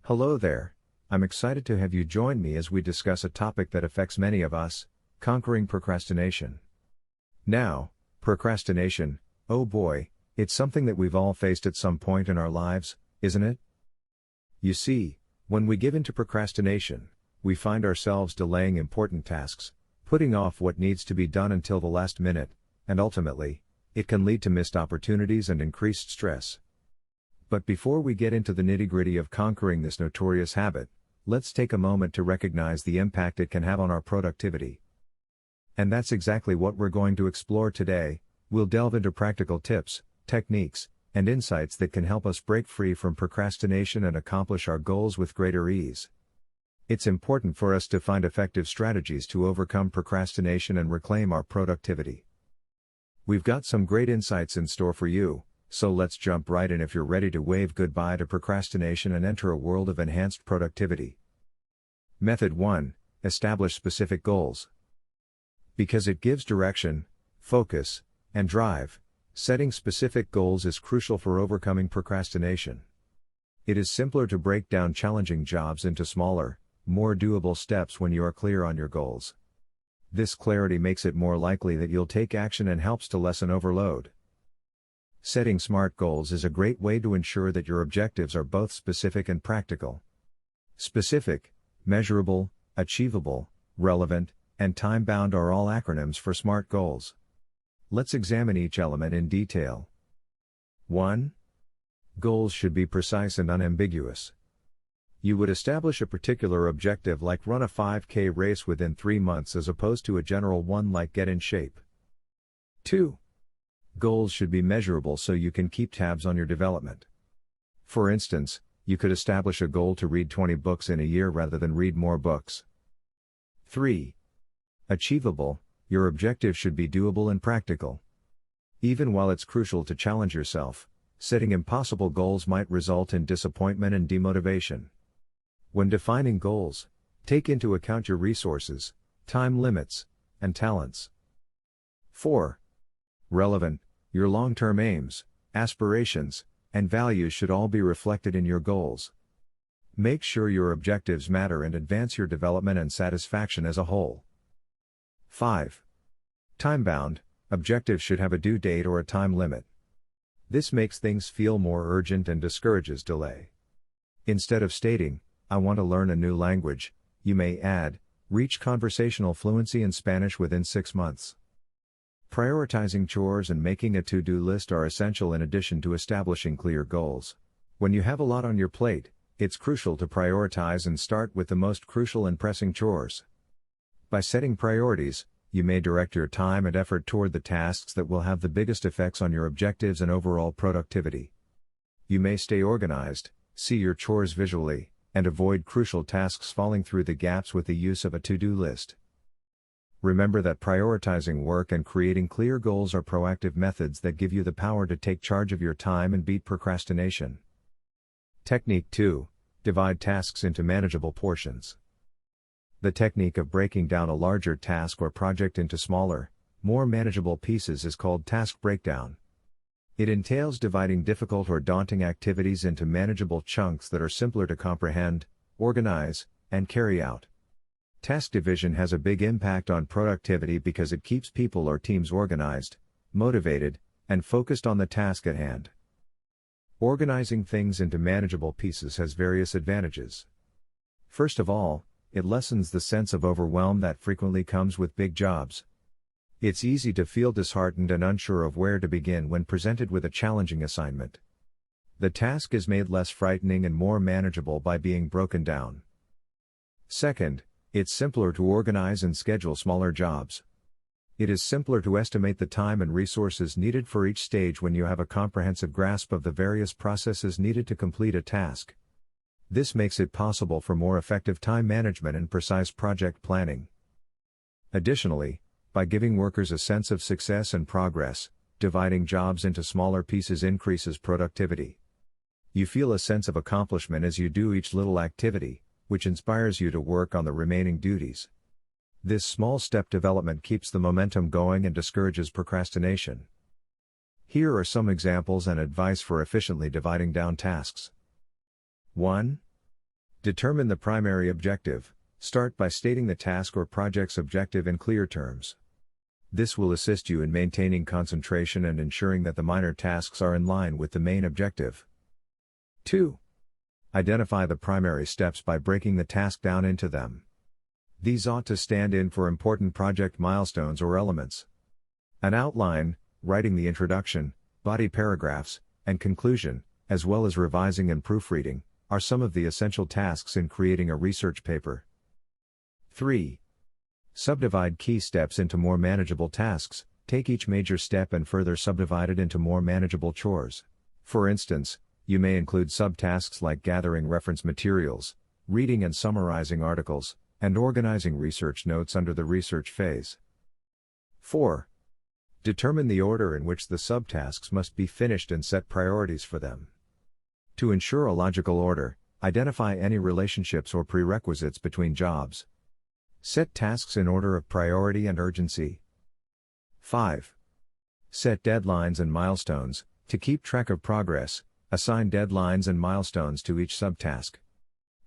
Hello there, I'm excited to have you join me as we discuss a topic that affects many of us, conquering procrastination. Now, procrastination, oh boy, it's something that we've all faced at some point in our lives, isn't it? You see, when we give in to procrastination, we find ourselves delaying important tasks, putting off what needs to be done until the last minute, and ultimately, it can lead to missed opportunities and increased stress. But before we get into the nitty-gritty of conquering this notorious habit, let's take a moment to recognize the impact it can have on our productivity. And that's exactly what we're going to explore today. We'll delve into practical tips, techniques, and insights that can help us break free from procrastination and accomplish our goals with greater ease. It's important for us to find effective strategies to overcome procrastination and reclaim our productivity. We've got some great insights in store for you, so let's jump right in if you're ready to wave goodbye to procrastination and enter a world of enhanced productivity. Method 1. Establish specific goals. Because it gives direction, focus, and drive, setting specific goals is crucial for overcoming procrastination. It is simpler to break down challenging jobs into smaller, more doable steps when you are clear on your goals. This clarity makes it more likely that you'll take action and helps to lessen overload. Setting SMART goals is a great way to ensure that your objectives are both specific and practical. Specific, measurable, achievable, relevant, and time-bound are all acronyms for SMART goals. Let's examine each element in detail. 1. Goals should be precise and unambiguous. You would establish a particular objective like run a 5K race within 3 months as opposed to a general one like get in shape. 2. Goals should be measurable so you can keep tabs on your development. For instance, you could establish a goal to read 20 books in a year rather than read more books. 3. Achievable, your objective should be doable and practical. Even while it's crucial to challenge yourself, setting impossible goals might result in disappointment and demotivation. When defining goals, take into account your resources, time limits, and talents. 4. Relevant, your long-term aims, aspirations, and values should all be reflected in your goals. Make sure your objectives matter and advance your development and satisfaction as a whole. 5. Time-bound, objectives should have a due date or a time limit. This makes things feel more urgent and discourages delay. Instead of stating, "I want to learn a new language," you may add, "reach conversational fluency in Spanish within 6 months." Prioritizing chores and making a to-do list are essential in addition to establishing clear goals. When you have a lot on your plate, it's crucial to prioritize and start with the most crucial and pressing chores. By setting priorities, you may direct your time and effort toward the tasks that will have the biggest effects on your objectives and overall productivity. You may stay organized, see your chores visually, and avoid crucial tasks falling through the gaps with the use of a to-do list. Remember that prioritizing work and creating clear goals are proactive methods that give you the power to take charge of your time and beat procrastination. Technique 2. Divide tasks into manageable portions. The technique of breaking down a larger task or project into smaller, more manageable pieces is called task breakdown. It entails dividing difficult or daunting activities into manageable chunks that are simpler to comprehend, organize, and carry out. Task division has a big impact on productivity because it keeps people or teams organized, motivated, and focused on the task at hand. Organizing things into manageable pieces has various advantages. First of all, it lessens the sense of overwhelm that frequently comes with big jobs. It's easy to feel disheartened and unsure of where to begin when presented with a challenging assignment. The task is made less frightening and more manageable by being broken down. Second, it's simpler to organize and schedule smaller jobs. It is simpler to estimate the time and resources needed for each stage when you have a comprehensive grasp of the various processes needed to complete a task. This makes it possible for more effective time management and precise project planning. Additionally, by giving workers a sense of success and progress, dividing jobs into smaller pieces increases productivity. You feel a sense of accomplishment as you do each little activity, which inspires you to work on the remaining duties. This small step development keeps the momentum going and discourages procrastination. Here are some examples and advice for efficiently dividing down tasks. 1. Determine the primary objective. Start by stating the task or project's objective in clear terms. This will assist you in maintaining concentration and ensuring that the minor tasks are in line with the main objective. 2. Identify the primary steps by breaking the task down into them. These ought to stand in for important project milestones or elements. An outline, writing the introduction, body paragraphs, and conclusion, as well as revising and proofreading, are some of the essential tasks in creating a research paper. 3. Subdivide key steps into more manageable tasks. Take each major step and further subdivide it into more manageable chores. For instance, you may include subtasks like gathering reference materials, reading and summarizing articles, and organizing research notes under the research phase. 4. Determine the order in which the subtasks must be finished and set priorities for them. To ensure a logical order, identify any relationships or prerequisites between jobs. Set tasks in order of priority and urgency. 5. Set deadlines and milestones. To keep track of progress, assign deadlines and milestones to each subtask.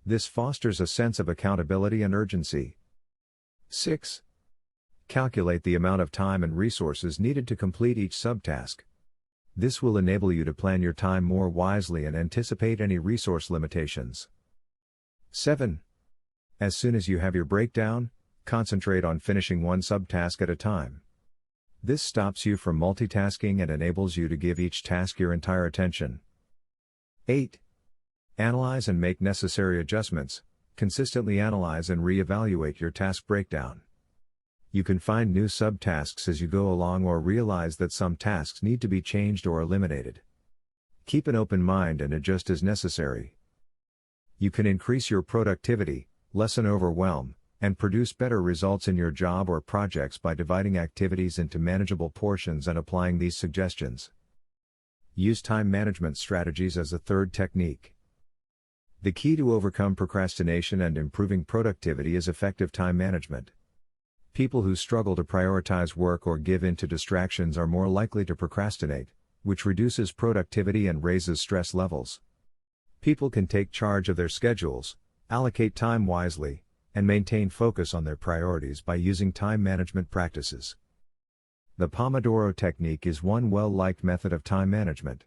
This fosters a sense of accountability and urgency. 6. Calculate the amount of time and resources needed to complete each subtask. This will enable you to plan your time more wisely and anticipate any resource limitations. 7. As soon as you have your breakdown, concentrate on finishing one subtask at a time. This stops you from multitasking and enables you to give each task your entire attention. 8. Analyze and make necessary adjustments. Consistently analyze and re-evaluate your task breakdown. You can find new subtasks as you go along or realize that some tasks need to be changed or eliminated. Keep an open mind and adjust as necessary. You can increase your productivity, lessen overwhelm, and produce better results in your job or projects by dividing activities into manageable portions and applying these suggestions. Use time management strategies as a third technique. The key to overcome procrastination and improving productivity is effective time management. People who struggle to prioritize work or give in to distractions are more likely to procrastinate, which reduces productivity and raises stress levels. People can take charge of their schedules, allocate time wisely, and maintain focus on their priorities by using time management practices. The Pomodoro technique is one well-liked method of time management.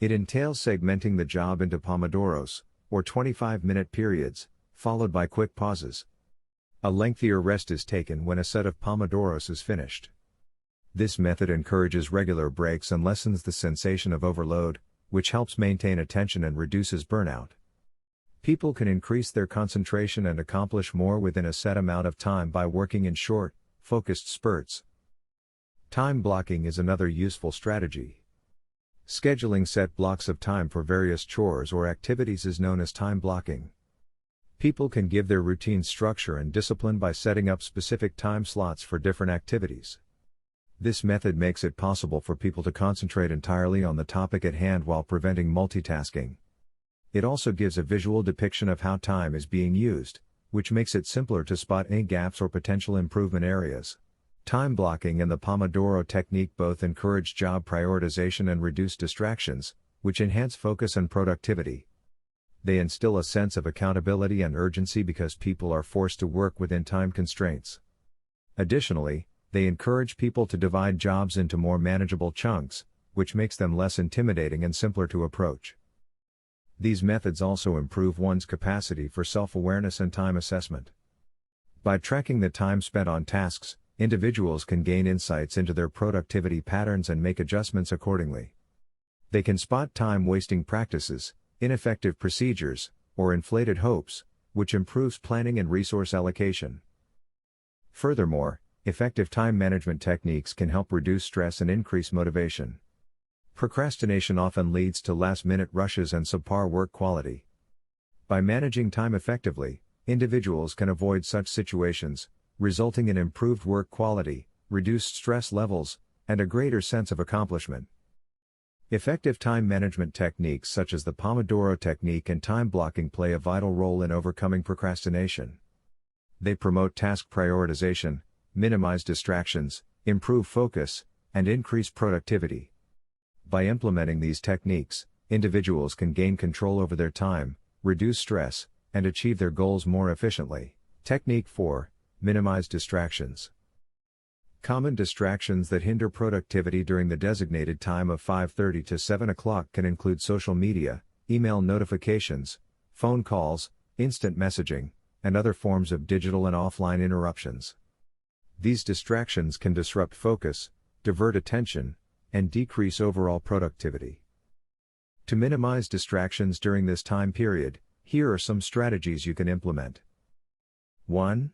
It entails segmenting the job into pomodoros, or 25-minute periods, followed by quick pauses. A lengthier rest is taken when a set of pomodoros is finished. This method encourages regular breaks and lessens the sensation of overload, which helps maintain attention and reduces burnout. People can increase their concentration and accomplish more within a set amount of time by working in short, focused spurts. Time blocking is another useful strategy. Scheduling set blocks of time for various chores or activities is known as time blocking. People can give their routine structure and discipline by setting up specific time slots for different activities. This method makes it possible for people to concentrate entirely on the topic at hand while preventing multitasking. It also gives a visual depiction of how time is being used, which makes it simpler to spot any gaps or potential improvement areas. Time blocking and the Pomodoro technique both encourage job prioritization and reduce distractions, which enhance focus and productivity. They instill a sense of accountability and urgency because people are forced to work within time constraints. Additionally, they encourage people to divide jobs into more manageable chunks, which makes them less intimidating and simpler to approach. These methods also improve one's capacity for self-awareness and time assessment. By tracking the time spent on tasks, individuals can gain insights into their productivity patterns and make adjustments accordingly. They can spot time-wasting practices, ineffective procedures, or inflated hopes, which improves planning and resource allocation. Furthermore, effective time management techniques can help reduce stress and increase motivation. Procrastination often leads to last-minute rushes and subpar work quality. By managing time effectively, individuals can avoid such situations, resulting in improved work quality, reduced stress levels, and a greater sense of accomplishment. Effective time management techniques such as the Pomodoro technique and time blocking play a vital role in overcoming procrastination. They promote task prioritization, minimize distractions, improve focus, and increase productivity. By implementing these techniques, individuals can gain control over their time, reduce stress, and achieve their goals more efficiently. Technique 4. Minimize distractions. Common distractions that hinder productivity during the designated time of 5:30 to 7 o'clock can include social media, email notifications, phone calls, instant messaging, and other forms of digital and offline interruptions. These distractions can disrupt focus, divert attention, and decrease overall productivity. To minimize distractions during this time period, here are some strategies you can implement. 1.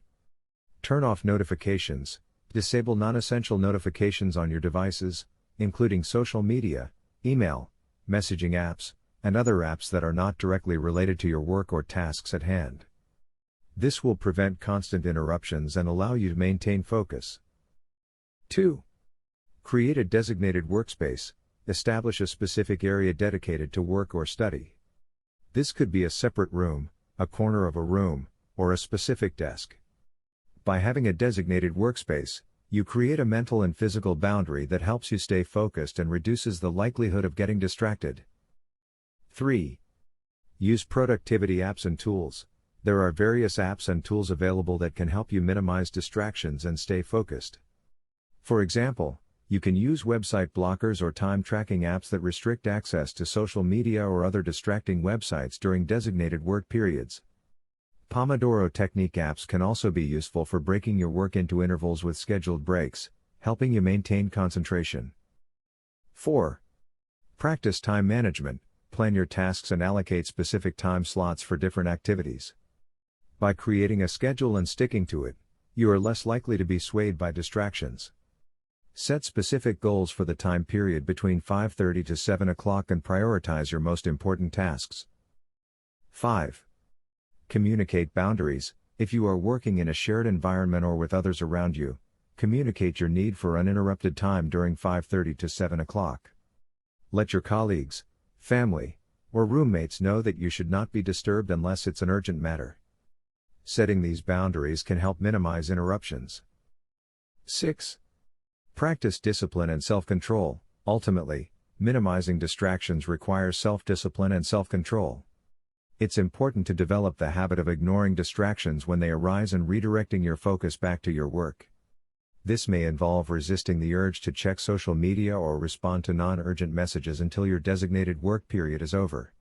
Turn off notifications. Disable non-essential notifications on your devices, including social media, email, messaging apps, and other apps that are not directly related to your work or tasks at hand. This will prevent constant interruptions and allow you to maintain focus. 2. Create a designated workspace. Establish a specific area dedicated to work or study. This could be a separate room, a corner of a room, or a specific desk. By having a designated workspace, you create a mental and physical boundary that helps you stay focused and reduces the likelihood of getting distracted. 3. Use productivity apps and tools. There are various apps and tools available that can help you minimize distractions and stay focused. For example, you can use website blockers or time tracking apps that restrict access to social media or other distracting websites during designated work periods. Pomodoro technique apps can also be useful for breaking your work into intervals with scheduled breaks, helping you maintain concentration. 4. Practice time management. Plan your tasks and allocate specific time slots for different activities. By creating a schedule and sticking to it, you are less likely to be swayed by distractions. Set specific goals for the time period between 5:30 to 7 o'clock and prioritize your most important tasks. 5. Communicate boundaries. If you are working in a shared environment or with others around you, communicate your need for uninterrupted time during 5:30 to 7 o'clock. Let your colleagues, family, or roommates know that you should not be disturbed unless it's an urgent matter. Setting these boundaries can help minimize interruptions. 6. Practice discipline and self-control. Ultimately, minimizing distractions requires self-discipline and self-control. It's important to develop the habit of ignoring distractions when they arise and redirecting your focus back to your work. This may involve resisting the urge to check social media or respond to non-urgent messages until your designated work period is over.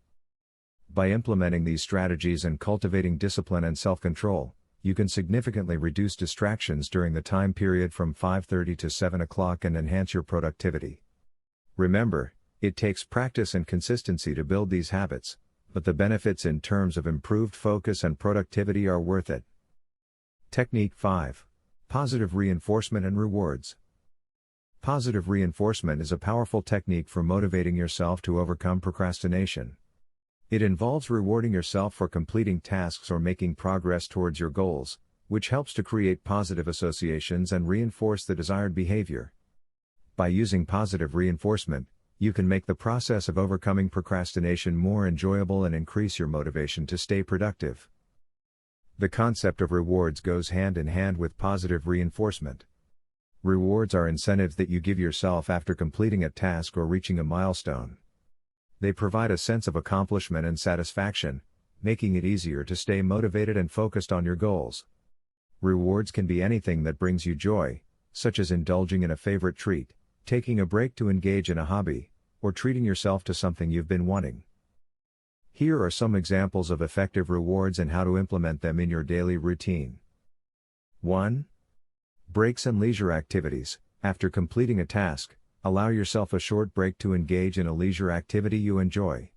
By implementing these strategies and cultivating discipline and self-control, you can significantly reduce distractions during the time period from 5:30 to 7 o'clock and enhance your productivity. Remember, it takes practice and consistency to build these habits, but the benefits in terms of improved focus and productivity are worth it. Technique 5. Positive reinforcement and rewards. Positive reinforcement is a powerful technique for motivating yourself to overcome procrastination. It involves rewarding yourself for completing tasks or making progress towards your goals, which helps to create positive associations and reinforce the desired behavior. By using positive reinforcement, you can make the process of overcoming procrastination more enjoyable and increase your motivation to stay productive. The concept of rewards goes hand in hand with positive reinforcement. Rewards are incentives that you give yourself after completing a task or reaching a milestone. They provide a sense of accomplishment and satisfaction, making it easier to stay motivated and focused on your goals. Rewards can be anything that brings you joy, such as indulging in a favorite treat, taking a break to engage in a hobby, or treating yourself to something you've been wanting. Here are some examples of effective rewards and how to implement them in your daily routine. 1. Breaks and leisure activities. After completing a task, allow yourself a short break to engage in a leisure activity you enjoy.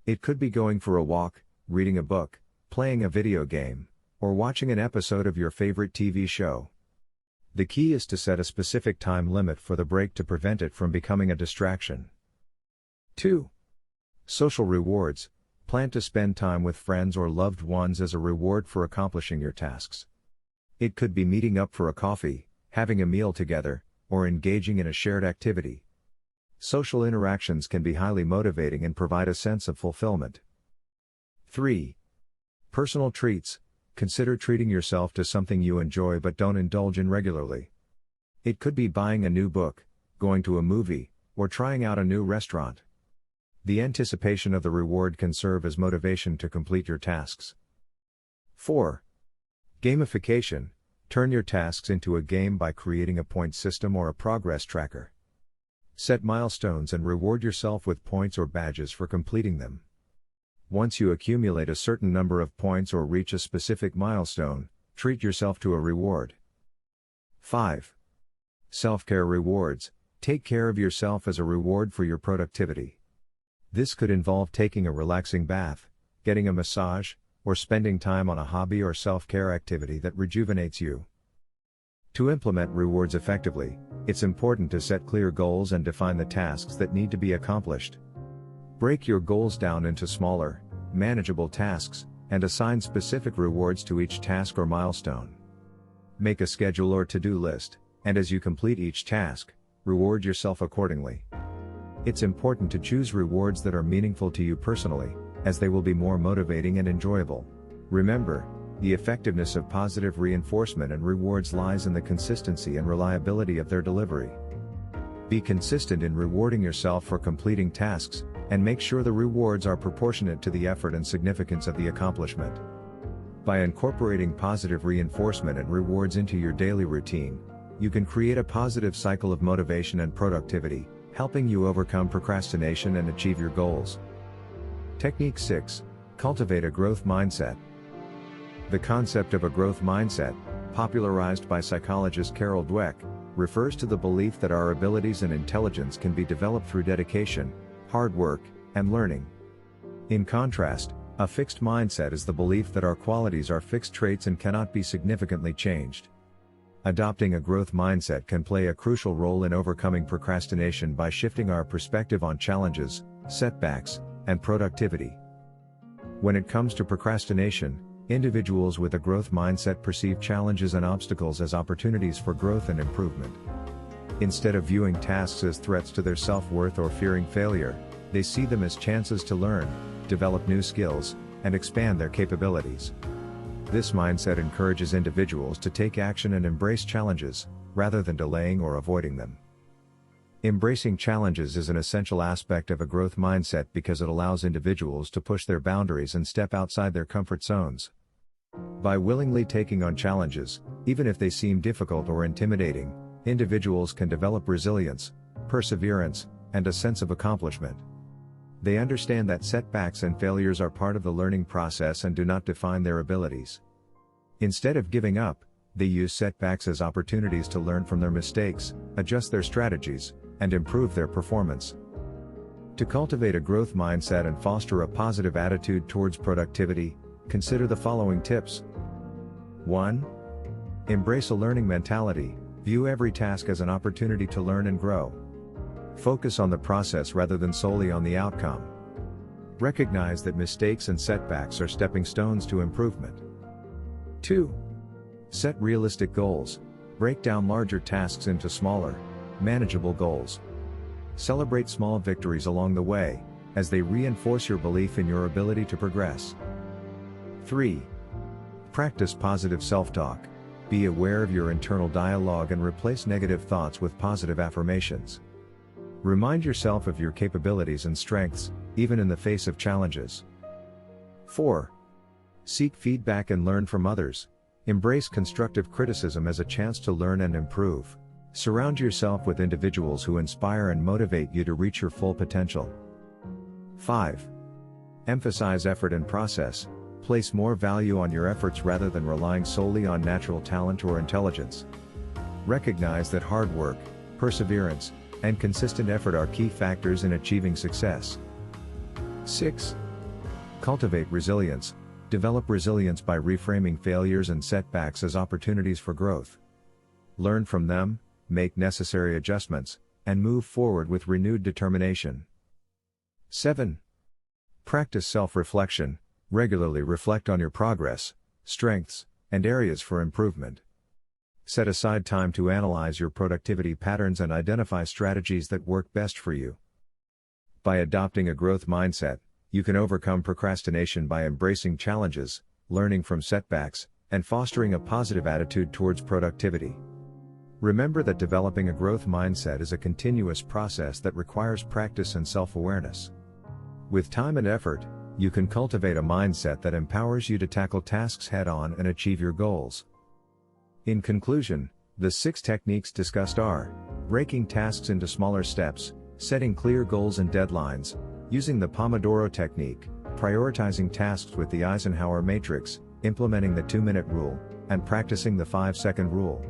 It could be going for a walk, reading a book, playing a video game, or watching an episode of your favorite TV show. The key is to set a specific time limit for the break to prevent it from becoming a distraction. 2. Social rewards. Plan to spend time with friends or loved ones as a reward for accomplishing your tasks. It could be meeting up for a coffee, having a meal together, or engaging in a shared activity. Social interactions can be highly motivating and provide a sense of fulfillment. 3. Personal treats. Consider treating yourself to something you enjoy but don't indulge in regularly. It could be buying a new book, going to a movie, or trying out a new restaurant. The anticipation of the reward can serve as motivation to complete your tasks. 4. Gamification. Turn your tasks into a game by creating a point system or a progress tracker. Set milestones and reward yourself with points or badges for completing them. Once you accumulate a certain number of points or reach a specific milestone, treat yourself to a reward. 5. Self-care rewards. Take care of yourself as a reward for your productivity. This could involve taking a relaxing bath, getting a massage, or spending time on a hobby or self-care activity that rejuvenates you. To implement rewards effectively, it's important to set clear goals and define the tasks that need to be accomplished. Break your goals down into smaller, manageable tasks, and assign specific rewards to each task or milestone. Make a schedule or to-do list, and as you complete each task, reward yourself accordingly. It's important to choose rewards that are meaningful to you personally, as they will be more motivating and enjoyable. Remember, the effectiveness of positive reinforcement and rewards lies in the consistency and reliability of their delivery. Be consistent in rewarding yourself for completing tasks, and make sure the rewards are proportionate to the effort and significance of the accomplishment. By incorporating positive reinforcement and rewards into your daily routine, you can create a positive cycle of motivation and productivity, helping you overcome procrastination and achieve your goals. Technique 6. Cultivate a growth mindset. The concept of a growth mindset, popularized by psychologist Carol Dweck, refers to the belief that our abilities and intelligence can be developed through dedication, hard work, and learning. In contrast, a fixed mindset is the belief that our qualities are fixed traits and cannot be significantly changed. Adopting a growth mindset can play a crucial role in overcoming procrastination by shifting our perspective on challenges, setbacks, and productivity. When it comes to procrastination, individuals with a growth mindset perceive challenges and obstacles as opportunities for growth and improvement. Instead of viewing tasks as threats to their self-worth or fearing failure, they see them as chances to learn, develop new skills, and expand their capabilities. This mindset encourages individuals to take action and embrace challenges, rather than delaying or avoiding them. Embracing challenges is an essential aspect of a growth mindset because it allows individuals to push their boundaries and step outside their comfort zones. By willingly taking on challenges, even if they seem difficult or intimidating, individuals can develop resilience, perseverance, and a sense of accomplishment. They understand that setbacks and failures are part of the learning process and do not define their abilities. Instead of giving up, they use setbacks as opportunities to learn from their mistakes, adjust their strategies, and improve their performance. To cultivate a growth mindset and foster a positive attitude towards productivity, consider the following tips. 1. Embrace a learning mentality. View every task as an opportunity to learn and grow. Focus on the process rather than solely on the outcome. Recognize that mistakes and setbacks are stepping stones to improvement. 2. Set realistic goals. Break down larger tasks into smaller, manageable goals. Celebrate small victories along the way, as they reinforce your belief in your ability to progress. 3. Practice positive self-talk. Be aware of your internal dialogue and replace negative thoughts with positive affirmations. Remind yourself of your capabilities and strengths, even in the face of challenges. 4. Seek feedback and learn from others. Embrace constructive criticism as a chance to learn and improve. Surround yourself with individuals who inspire and motivate you to reach your full potential. 5. Emphasize effort and process. Place more value on your efforts rather than relying solely on natural talent or intelligence. Recognize that hard work, perseverance, and consistent effort are key factors in achieving success. 6. Cultivate resilience. Develop resilience by reframing failures and setbacks as opportunities for growth. Learn from them, make necessary adjustments, and move forward with renewed determination. 7. Practice self-reflection. Regularly reflect on your progress, strengths, and areas for improvement. Set aside time to analyze your productivity patterns and identify strategies that work best for you. By adopting a growth mindset, you can overcome procrastination by embracing challenges, learning from setbacks, and fostering a positive attitude towards productivity. Remember that developing a growth mindset is a continuous process that requires practice and self-awareness. With time and effort, you can cultivate a mindset that empowers you to tackle tasks head-on and achieve your goals. In conclusion, the 6 techniques discussed are: breaking tasks into smaller steps, setting clear goals and deadlines, using the Pomodoro technique, prioritizing tasks with the Eisenhower matrix, implementing the 2-minute rule, and practicing the 5-second rule.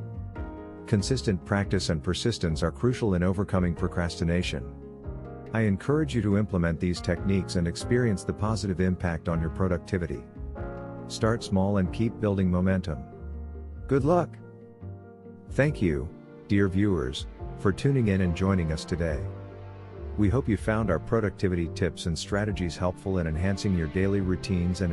Consistent practice and persistence are crucial in overcoming procrastination. I encourage you to implement these techniques and experience the positive impact on your productivity. Start small and keep building momentum. Good luck! Thank you, dear viewers, for tuning in and joining us today. We hope you found our productivity tips and strategies helpful in enhancing your daily routines and